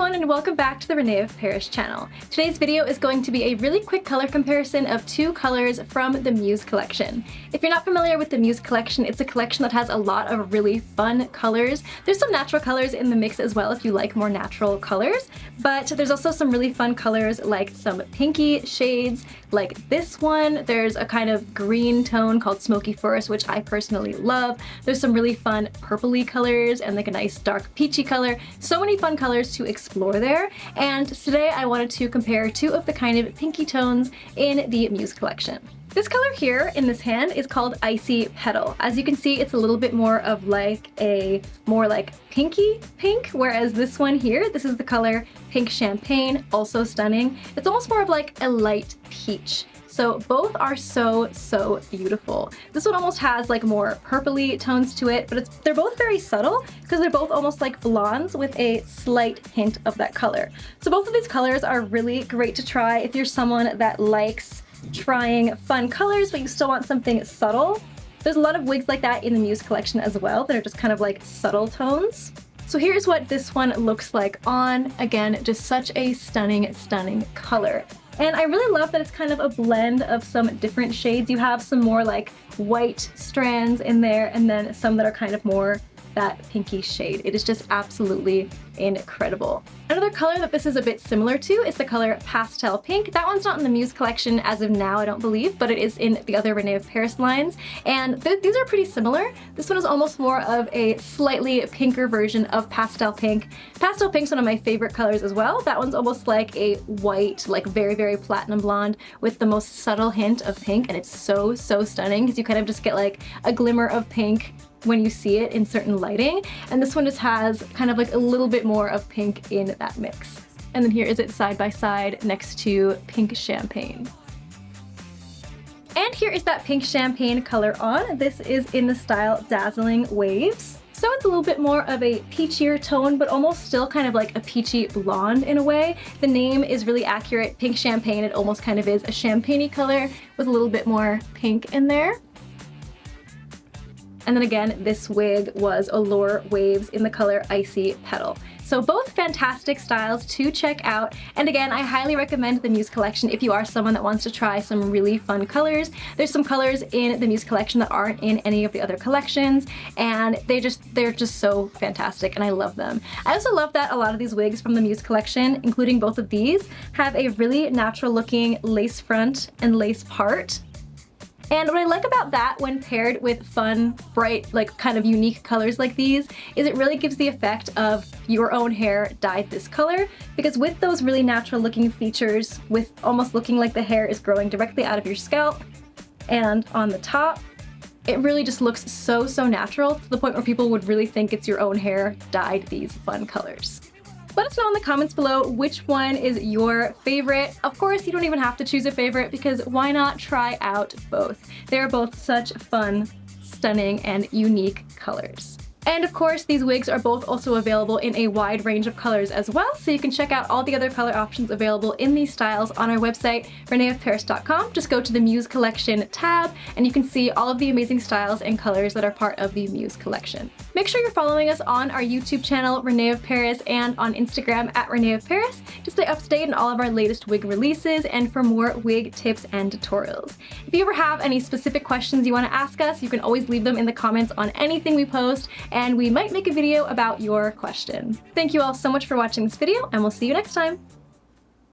everyone, and welcome back to the René of Paris channel. Today's video is going to be a really quick color comparison of two colors from the Muse Collection. If you're not familiar with the Muse Collection, it's a collection that has a lot of really fun colors. There's some natural colors in the mix as well if you like more natural colors, but there's also some really fun colors like some pinky shades like this one. There's a kind of green tone called Smoky Forest, which I personally love. There's some really fun purpley colors and like a nice dark peachy color. So many fun colors to explore there, and today I wanted to compare two of the kind of pinky tones in the Muse Collection. This color here in this hand is called Icy Petal. As you can see, it's a little bit more of like a more like pinky pink, whereas this one here, this is the color Pink Champagne, also stunning. It's almost more of like a light peach. So both are so beautiful. This one almost has like more purpley tones to it, but they're both very subtle because they're both almost like blondes with a slight hint of that color. So both of these colors are really great to try if you're someone that likes trying fun colors but you still want something subtle. There's a lot of wigs like that in the Muse Collection as well that are just kind of like subtle tones. So here's what this one looks like on. Again, just such a stunning color. And I really love that it's kind of a blend of some different shades. You have some more like white strands in there and then some that are kind of more that pinky shade. It is just absolutely incredible. Another color that this is a bit similar to is the color Pastel Pink. That one's not in the Muse Collection as of now, I don't believe, but it is in the other René of Paris lines. And these are pretty similar. This one is almost more of a slightly pinker version of Pastel Pink. Pastel Pink's one of my favorite colors as well. That one's almost like a white, like very platinum blonde with the most subtle hint of pink, and it's so stunning because you kind of just get like a glimmer of pink when you see it in certain lighting, and this one just has kind of like a little bit more of pink in that mix. And then here is it side by side next to Pink Champagne. And here is that Pink Champagne color on. This is in the style Dazzling Waves. So it's a little bit more of a peachier tone, but almost still kind of like a peachy blonde in a way. The name is really accurate. Pink Champagne, it almost kind of is a champagne-y color with a little bit more pink in there. And then again, this wig was Allure Waves in the color Icy Petal. So both fantastic styles to check out. And again, I highly recommend the Muse Collection if you are someone that wants to try some really fun colors. There's some colors in the Muse Collection that aren't in any of the other collections, and they're just so fantastic, and I love them. I also love that a lot of these wigs from the Muse Collection, including both of these, have a really natural looking lace front and lace part. And what I like about that when paired with fun, bright, like kind of unique colors like these is it really gives the effect of your own hair dyed this color, because with those really natural looking features, with almost looking like the hair is growing directly out of your scalp and on the top, it really just looks so natural to the point where people would really think it's your own hair dyed these fun colors. Let us know in the comments below which one is your favorite. Of course, you don't even have to choose a favorite because why not try out both? They're both such fun, stunning, and unique colors. And of course, these wigs are both also available in a wide range of colors as well, so you can check out all the other color options available in these styles on our website, reneofparis.com. Just go to the Muse Collection tab, and you can see all of the amazing styles and colors that are part of the Muse Collection. Make sure you're following us on our YouTube channel, René of Paris, and on Instagram at René of Paris to stay up to date on all of our latest wig releases and for more wig tips and tutorials. If you ever have any specific questions you want to ask us, you can always leave them in the comments on anything we post, and we might make a video about your question. Thank you all so much for watching this video, and we'll see you next time.